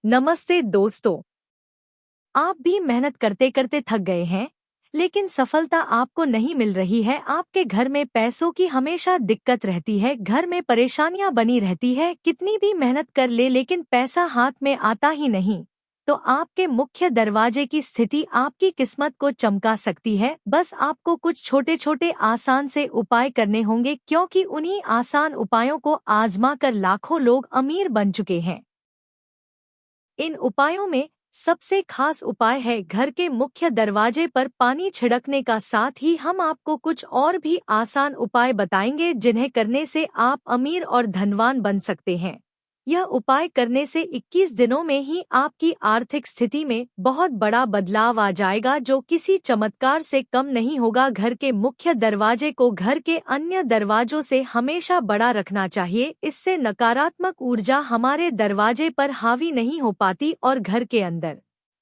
नमस्ते दोस्तों। आप भी मेहनत करते करते थक गए हैं, लेकिन सफलता आपको नहीं मिल रही है। आपके घर में पैसों की हमेशा दिक्कत रहती है, घर में परेशानियां बनी रहती है। कितनी भी मेहनत कर ले लेकिन पैसा हाथ में आता ही नहीं। तो आपके मुख्य दरवाजे की स्थिति आपकी किस्मत को चमका सकती है। बस आपको कुछ छोटे छोटे आसान से उपाय करने होंगे, क्योंकि उन्हीं आसान उपायों को आजमा कर लाखों लोग अमीर बन चुके हैं। इन उपायों में सबसे खास उपाय है घर के मुख्य दरवाजे पर पानी छिड़कने का। साथ ही हम आपको कुछ और भी आसान उपाय बताएंगे जिन्हें करने से आप अमीर और धनवान बन सकते हैं। यह उपाय करने से 21 दिनों में ही आपकी आर्थिक स्थिति में बहुत बड़ा बदलाव आ जाएगा, जो किसी चमत्कार से कम नहीं होगा। घर के मुख्य दरवाजे को घर के अन्य दरवाजों से हमेशा बड़ा रखना चाहिए। इससे नकारात्मक ऊर्जा हमारे दरवाजे पर हावी नहीं हो पाती और घर के अंदर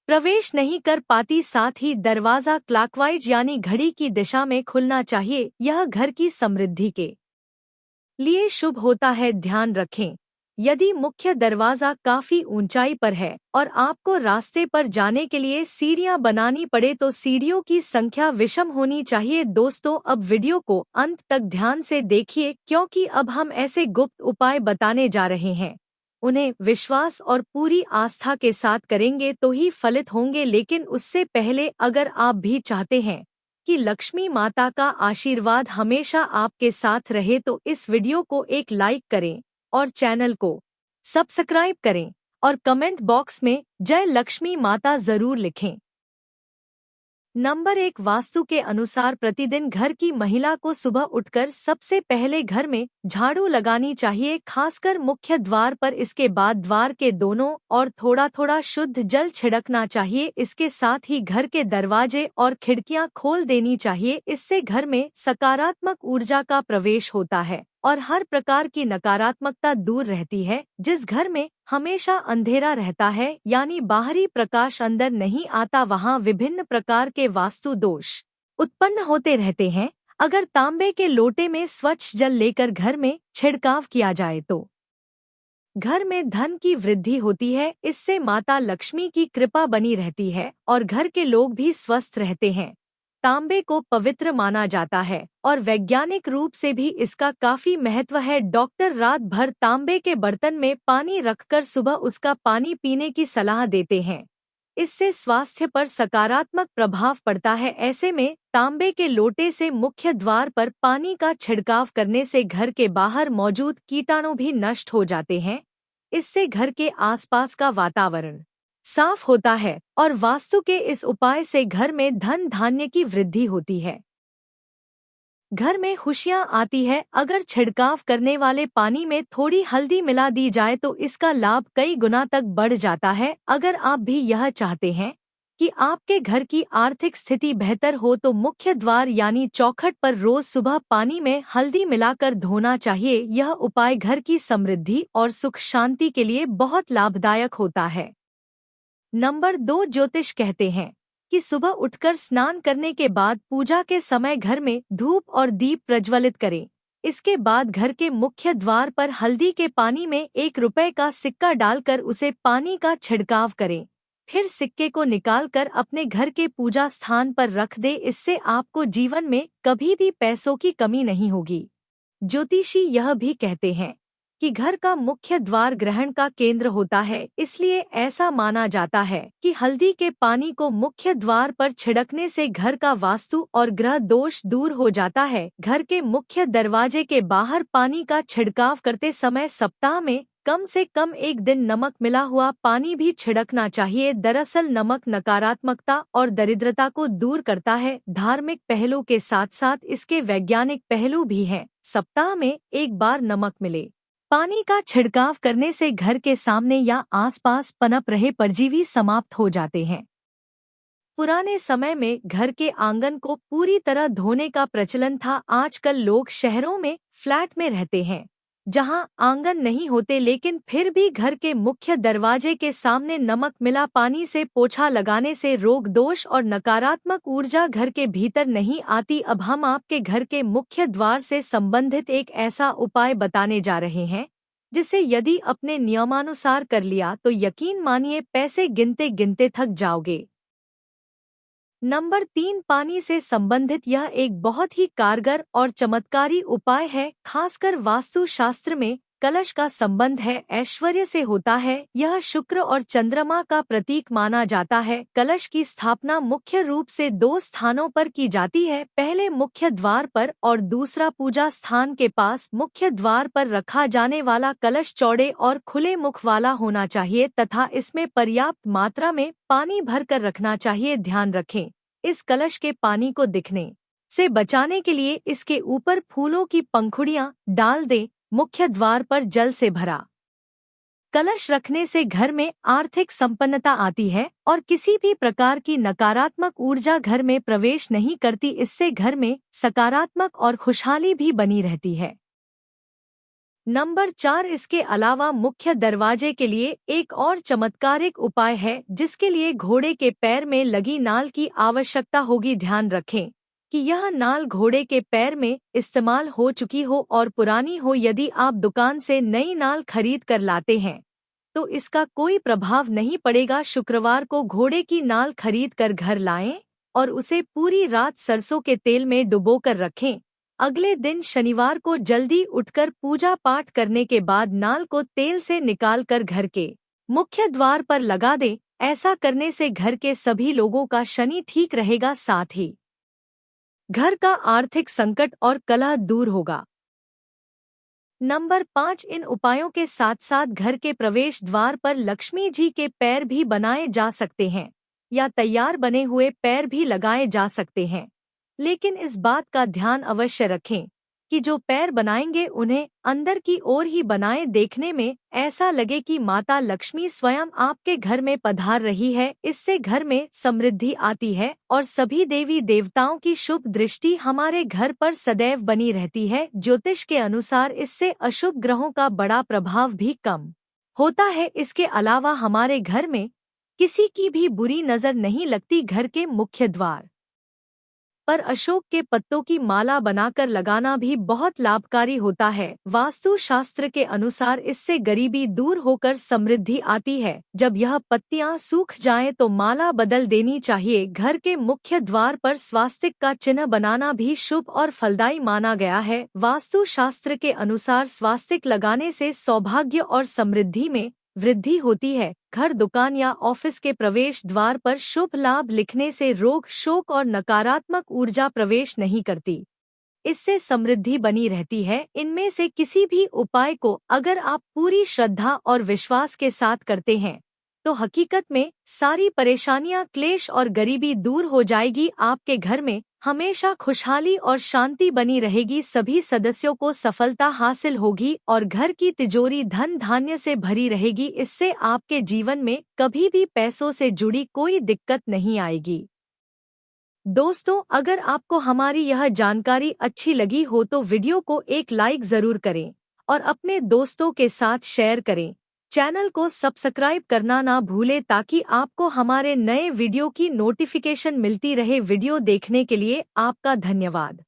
प्रवेश नहीं कर पाती। साथ ही दरवाजा क्लॉकवाइज यानी घड़ी की दिशा में खुलना चाहिए। यह घर की समृद्धि के लिए शुभ होता है। ध्यान रखें, यदि मुख्य दरवाजा काफी ऊंचाई पर है और आपको रास्ते पर जाने के लिए सीढ़ियां बनानी पड़े तो सीढ़ियों की संख्या विषम होनी चाहिए। दोस्तों, अब वीडियो को अंत तक ध्यान से देखिए, क्योंकि अब हम ऐसे गुप्त उपाय बताने जा रहे हैं। उन्हें विश्वास और पूरी आस्था के साथ करेंगे तो ही फलित होंगे। लेकिन उससे पहले अगर आप भी चाहते हैं कि लक्ष्मी माता का आशीर्वाद हमेशा आपके साथ रहे तो इस वीडियो को एक लाइक करें और चैनल को सब्सक्राइब करें और कमेंट बॉक्स में जय लक्ष्मी माता जरूर लिखें। नंबर 1, वास्तु के अनुसार प्रतिदिन घर की महिला को सुबह उठकर सबसे पहले घर में झाड़ू लगानी चाहिए, खासकर मुख्य द्वार पर। इसके बाद द्वार के दोनों और थोड़ा थोड़ा शुद्ध जल छिड़कना चाहिए। इसके साथ ही घर के दरवाजे और खिड़कियां खोल देनी चाहिए। इससे घर में सकारात्मक ऊर्जा का प्रवेश होता है और हर प्रकार की नकारात्मकता दूर रहती है। जिस घर में हमेशा अंधेरा रहता है यानी बाहरी प्रकाश अंदर नहीं आता, वहां विभिन्न प्रकार के वास्तु दोष उत्पन्न होते रहते हैं। अगर तांबे के लोटे में स्वच्छ जल लेकर घर में छिड़काव किया जाए तो घर में धन की वृद्धि होती है। इससे माता लक्ष्मी की कृपा बनी रहती है और घर के लोग भी स्वस्थ रहते हैं। तांबे को पवित्र माना जाता है और वैज्ञानिक रूप से भी इसका काफी महत्व है। डॉक्टर रात भर तांबे के बर्तन में पानी रखकर सुबह उसका पानी पीने की सलाह देते हैं। इससे स्वास्थ्य पर सकारात्मक प्रभाव पड़ता है। ऐसे में तांबे के लोटे से मुख्य द्वार पर पानी का छिड़काव करने से घर के बाहर मौजूद कीटाणु भी नष्ट हो जाते हैं। इससे घर के आसपास का वातावरण साफ होता है और वास्तु के इस उपाय से घर में धन धान्य की वृद्धि होती है। घर में खुशियां आती है। अगर छिड़काव करने वाले पानी में थोड़ी हल्दी मिला दी जाए तो इसका लाभ कई गुना तक बढ़ जाता है। अगर आप भी यह चाहते हैं कि आपके घर की आर्थिक स्थिति बेहतर हो तो मुख्य द्वार यानी चौखट पर रोज सुबह पानी में हल्दी मिलाकर धोना चाहिए। यह उपाय घर की समृद्धि और सुख शांति के लिए बहुत लाभदायक होता है। नंबर 2, ज्योतिष कहते हैं कि सुबह उठकर स्नान करने के बाद पूजा के समय घर में धूप और दीप प्रज्वलित करें। इसके बाद घर के मुख्य द्वार पर हल्दी के पानी में 1 रुपए का सिक्का डालकर उसे पानी का छिड़काव करें। फिर सिक्के को निकालकर अपने घर के पूजा स्थान पर रख दे। इससे आपको जीवन में कभी भी पैसों की कमी नहीं होगी। ज्योतिषी यह भी कहते हैं कि घर का मुख्य द्वार ग्रहण का केंद्र होता है, इसलिए ऐसा माना जाता है कि हल्दी के पानी को मुख्य द्वार पर छिड़कने से घर का वास्तु और ग्रह दोष दूर हो जाता है। घर के मुख्य दरवाजे के बाहर पानी का छिड़काव करते समय सप्ताह में कम से कम 1 दिन नमक मिला हुआ पानी भी छिड़कना चाहिए। दरअसल नमक नकारात्मकता और दरिद्रता को दूर करता है। धार्मिक पहलू के साथ साथ इसके वैज्ञानिक पहलू भी हैं। सप्ताह में 1 बार नमक मिले पानी का छिड़काव करने से घर के सामने या आसपास पनप रहे परजीवी समाप्त हो जाते हैं। पुराने समय में घर के आंगन को पूरी तरह धोने का प्रचलन था। आजकल लोग शहरों में फ्लैट में रहते हैं जहां आंगन नहीं होते, लेकिन फिर भी घर के मुख्य दरवाजे के सामने नमक मिला पानी से पोछा लगाने से रोग दोष और नकारात्मक ऊर्जा घर के भीतर नहीं आती। अब हम आपके घर के मुख्य द्वार से संबंधित एक ऐसा उपाय बताने जा रहे हैं जिसे यदि अपने नियमानुसार कर लिया तो यकीन मानिए पैसे गिनते गिनते थक जाओगे। नंबर 3, पानी से संबंधित यह एक बहुत ही कारगर और चमत्कारी उपाय है। खासकर वास्तु शास्त्र में कलश का संबंध है ऐश्वर्य से होता है। यह शुक्र और चंद्रमा का प्रतीक माना जाता है। कलश की स्थापना मुख्य रूप से 2 स्थानों पर की जाती है, पहले मुख्य द्वार पर और दूसरा पूजा स्थान के पास। मुख्य द्वार पर रखा जाने वाला कलश चौड़े और खुले मुख वाला होना चाहिए तथा इसमें पर्याप्त मात्रा में पानी भरकर रखना चाहिए। ध्यान रखें, इस कलश के पानी को दिखने से बचाने के लिए इसके ऊपर फूलों की पंखुड़ियां डाल दें। मुख्य द्वार पर जल से भरा कलश रखने से घर में आर्थिक संपन्नता आती है और किसी भी प्रकार की नकारात्मक ऊर्जा घर में प्रवेश नहीं करती। इससे घर में सकारात्मक और खुशहाली भी बनी रहती है। नंबर 4, इसके अलावा मुख्य दरवाजे के लिए एक और चमत्कारिक उपाय है जिसके लिए घोड़े के पैर में लगी नाल की आवश्यकता होगी। ध्यान रखें कि यह नाल घोड़े के पैर में इस्तेमाल हो चुकी हो और पुरानी हो। यदि आप दुकान से नई नाल खरीद कर लाते हैं तो इसका कोई प्रभाव नहीं पड़ेगा। शुक्रवार को घोड़े की नाल खरीद कर घर लाएं और उसे पूरी रात सरसों के तेल में डुबोकर रखें। अगले दिन शनिवार को जल्दी उठकर पूजा पाठ करने के बाद नाल को तेल से निकालकर घर के मुख्य द्वार पर लगा दें। ऐसा करने से घर के सभी लोगों का शनि ठीक रहेगा, साथ ही घर का आर्थिक संकट और कलह दूर होगा। नंबर 5, इन उपायों के साथ साथ घर के प्रवेश द्वार पर लक्ष्मी जी के पैर भी बनाए जा सकते हैं या तैयार बने हुए पैर भी लगाए जा सकते हैं। लेकिन इस बात का ध्यान अवश्य रखें कि जो पैर बनाएंगे उन्हें अंदर की ओर ही बनाएं, देखने में ऐसा लगे कि माता लक्ष्मी स्वयं आपके घर में पधार रही है। इससे घर में समृद्धि आती है और सभी देवी देवताओं की शुभ दृष्टि हमारे घर पर सदैव बनी रहती है। ज्योतिष के अनुसार इससे अशुभ ग्रहों का बड़ा प्रभाव भी कम होता है। इसके अलावा हमारे घर में किसी की भी बुरी नजर नहीं लगती। घर के मुख्य द्वार पर अशोक के पत्तों की माला बनाकर लगाना भी बहुत लाभकारी होता है। वास्तु शास्त्र के अनुसार इससे गरीबी दूर होकर समृद्धि आती है। जब यह पत्तियां सूख जाएं तो माला बदल देनी चाहिए। घर के मुख्य द्वार पर स्वास्तिक का चिन्ह बनाना भी शुभ और फलदायी माना गया है। वास्तु शास्त्र के अनुसार स्वास्तिक लगाने से सौभाग्य और समृद्धि में वृद्धि होती है। घर, दुकान या ऑफिस के प्रवेश द्वार पर शुभ लाभ लिखने से रोग, शोक और नकारात्मक ऊर्जा प्रवेश नहीं करती। इससे समृद्धि बनी रहती है। इनमें से किसी भी उपाय को अगर आप पूरी श्रद्धा और विश्वास के साथ करते हैं तो हकीकत में सारी परेशानियां, क्लेश और गरीबी दूर हो जाएगी। आपके घर में हमेशा खुशहाली और शांति बनी रहेगी। सभी सदस्यों को सफलता हासिल होगी और घर की तिजोरी धन धान्य से भरी रहेगी। इससे आपके जीवन में कभी भी पैसों से जुड़ी कोई दिक्कत नहीं आएगी। दोस्तों, अगर आपको हमारी यह जानकारी अच्छी लगी हो तो वीडियो को एक लाइक जरूर करें और अपने दोस्तों के साथ शेयर करें। चैनल को सब्सक्राइब करना ना भूलें ताकि आपको हमारे नए वीडियो की नोटिफिकेशन मिलती रहे। वीडियो देखने के लिए आपका धन्यवाद।